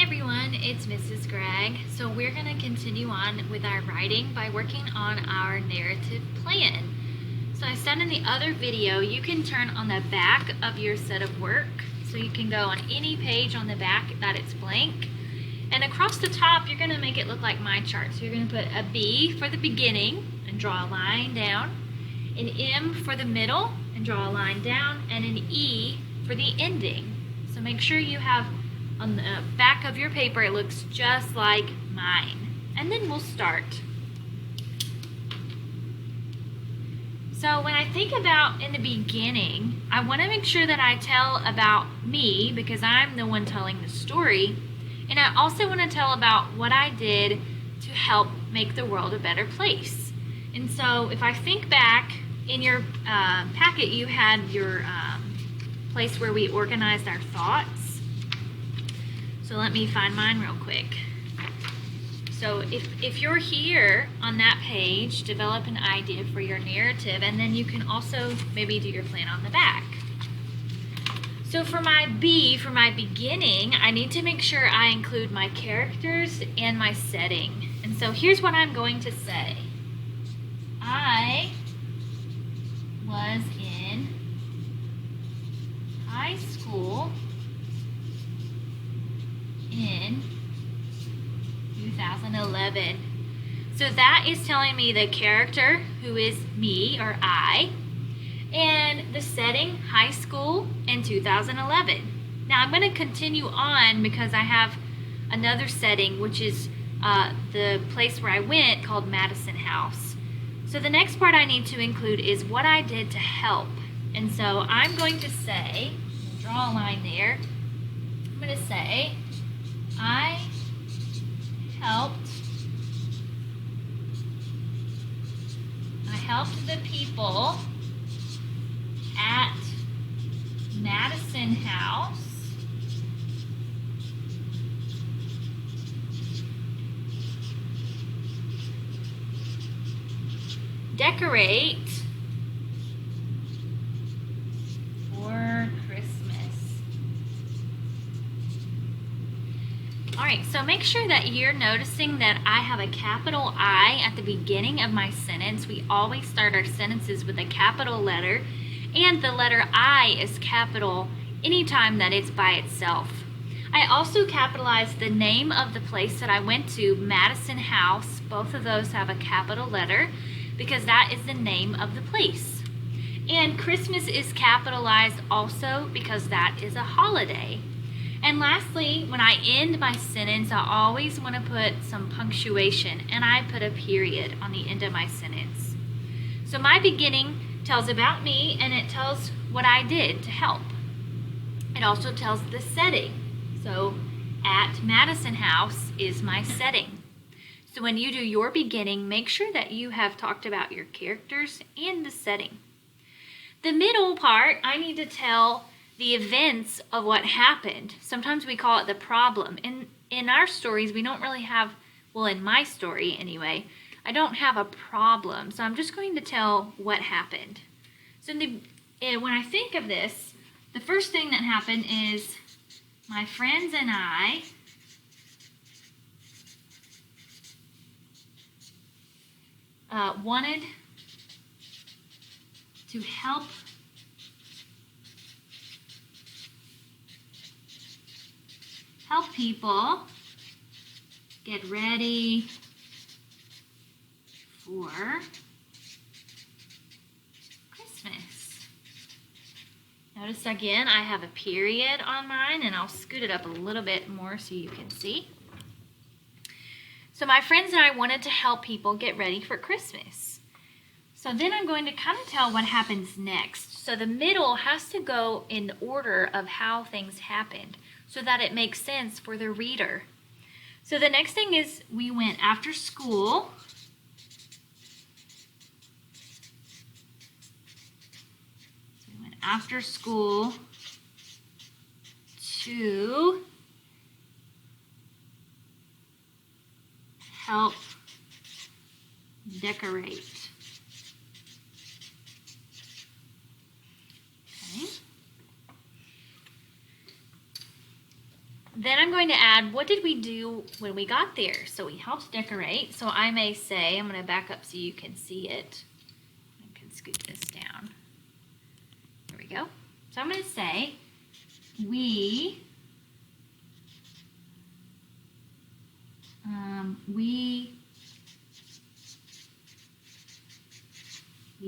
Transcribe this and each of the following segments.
everyone, it's Mrs. Gregg. So we're going to continue on with our writing by working on our narrative plan. So I said in the other video, you can turn on the back of your set of work. So you can go on any page on the back that it's blank. And across the top, you're going to make it look like my chart. So you're going to put a B for the beginning and draw a line down, an M for the middle and draw a line down, and an E for the ending. So make sure you have on the back of your paper, it looks just like mine. And then we'll start. So when I think about in the beginning, I want to make sure that I tell about me because I'm the one telling the story. And I also want to tell about what I did to help make the world a better place. And so if I think back, in your packet you had your place where we organized our thoughts. So let me find mine real quick. So if you're here on that page, develop an idea for your narrative, and then you can also maybe do your plan on the back. So for my B, for my beginning, I need to make sure I include my characters and my setting. And so here's what I'm going to say. I was in high school in 2011. So that is telling me the character, who is me or I, and the setting, high school in 2011. Now I'm going to continue on because I have another setting, which is the place where I went, called Madison House. So the next part I need to include is what I did to help. And so I'm going to say, draw a line there, I'm going to say, I helped the people at Madison House decorate for Christmas. Alright, so make sure that you're noticing that I have a capital I at the beginning of my sentence. We always start our sentences with a capital letter, and the letter I is capital anytime that it's by itself. I also capitalized the name of the place that I went to, Madison House. Both of those have a capital letter because that is the name of the place. And Christmas is capitalized also because that is a holiday. And lastly, when I end my sentence, I always want to put some punctuation, and I put a period on the end of my sentence. So my beginning tells about me, and it tells what I did to help. It also tells the setting. So at Madison House is my setting. So when you do your beginning, make sure that you have talked about your characters and the setting. The middle part, I need to tell the events of what happened. Sometimes we call it the problem. In our stories, we don't really have, well, in my story anyway, I don't have a problem. So I'm just going to tell what happened. So when I think of this, the first thing that happened is my friends and I wanted to help people get ready for Christmas. Notice again, I have a period on mine, and I'll scoot it up a little bit more so you can see. So my friends and I wanted to help people get ready for Christmas. So then I'm going to kind of tell what happens next. So the middle has to go in order of how things happened so that it makes sense for the reader. So the next thing is we went after school. So we went after school to help decorate. Okay. then I'm going to add, what did we do when we got there? So we helped decorate. So I may say, I'm going to back up so you can see it. I can scoot this down. There we go. So I'm going to say, we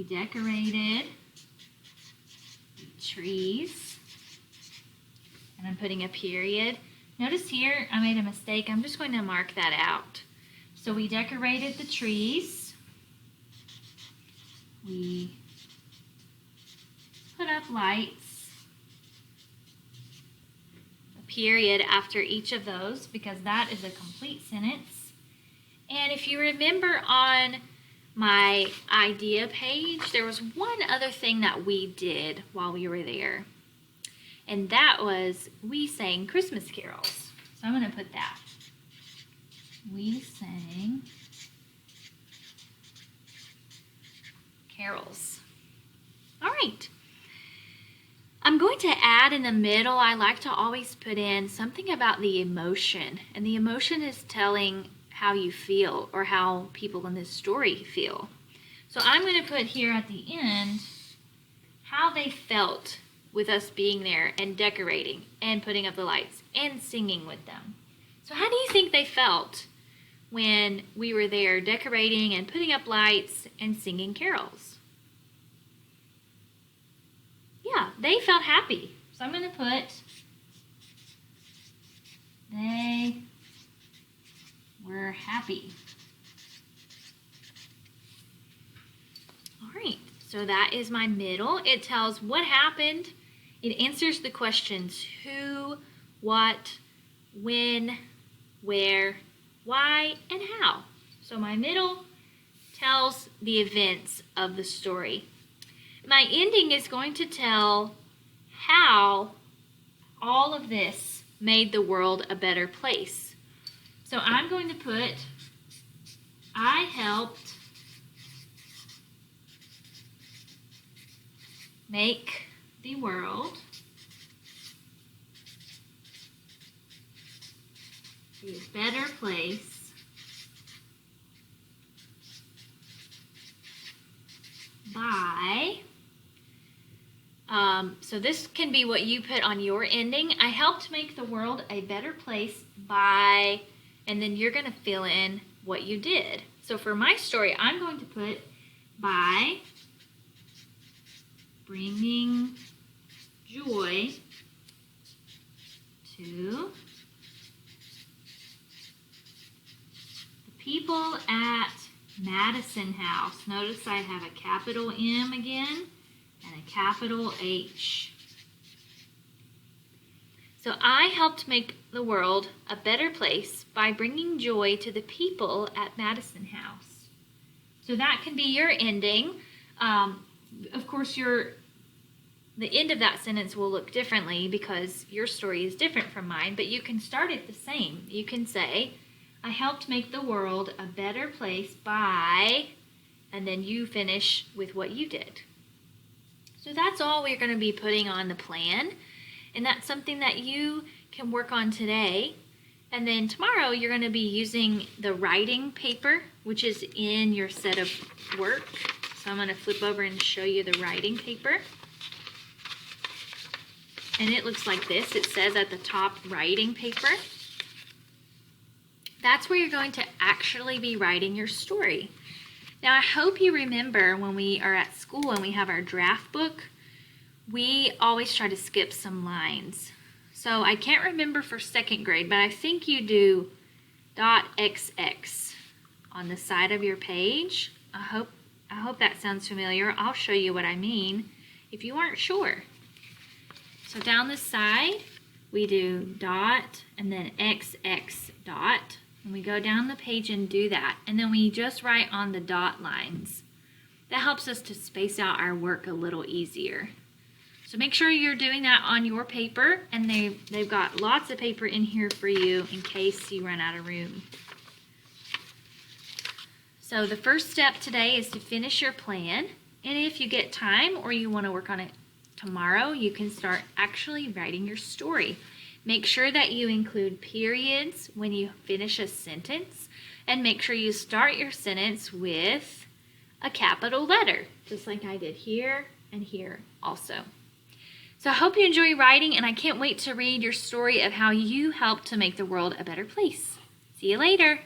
decorated the trees, and I'm putting a period. Notice here I made a mistake. I'm just going to mark that out. So we decorated the trees. We put up lights. A period after each of those because that is a complete sentence. And if you remember on my idea page, there was one other thing that we did while we were there. And that was we sang Christmas carols. So I'm going to put that. We sang carols. All right. I'm going to add in the middle, I like to always put in something about the emotion. And the emotion is telling how you feel or how people in this story feel. So I'm going to put here at the end how they felt with us being there and decorating and putting up the lights and singing with them. So how do you think they felt when we were there decorating and putting up lights and singing carols? Yeah, they felt happy. So I'm going to put they were happy. All right, so that is my middle. It tells what happened. It answers the questions who, what, when, where, why, and how. So my middle tells the events of the story. My ending is going to tell how all of this made the world a better place. So I'm going to put, I helped make the world a better place by, so this can be what you put on your ending. I helped make the world a better place by, and then you're going to fill in what you did. So for my story, I'm going to put by bringing joy to the people at Madison House. Notice I have a capital M again and a capital H. So I helped make the world a better place by bringing joy to the people at Madison House. So that can be your ending. Of course, the end of that sentence will look differently because your story is different from mine, but you can start it the same. You can say, I helped make the world a better place by, and then you finish with what you did. So that's all we're going to be putting on the plan. And that's something that you can work on today. And then tomorrow you're going to be using the writing paper, which is in your set of work. So I'm going to flip over and show you the writing paper. And it looks like this. It says at the top, writing paper. That's where you're going to actually be writing your story. Now, I hope you remember when we are at school and we have our draft book, we always try to skip some lines. So I can't remember for second grade, but I think you do .xx on the side of your page. I hope that sounds familiar. I'll show you what I mean if you aren't sure. So down the side, we do dot and then XX dot. And we go down the page and do that. And then we just write on the dot lines. That helps us to space out our work a little easier. So make sure you're doing that on your paper, and they've got lots of paper in here for you in case you run out of room. So the first step today is to finish your plan, and if you get time or you want to work on it tomorrow, you can start actually writing your story. Make sure that you include periods when you finish a sentence, and make sure you start your sentence with a capital letter, just like I did here and here also. So I hope you enjoy writing, and I can't wait to read your story of how you helped to make the world a better place. See you later.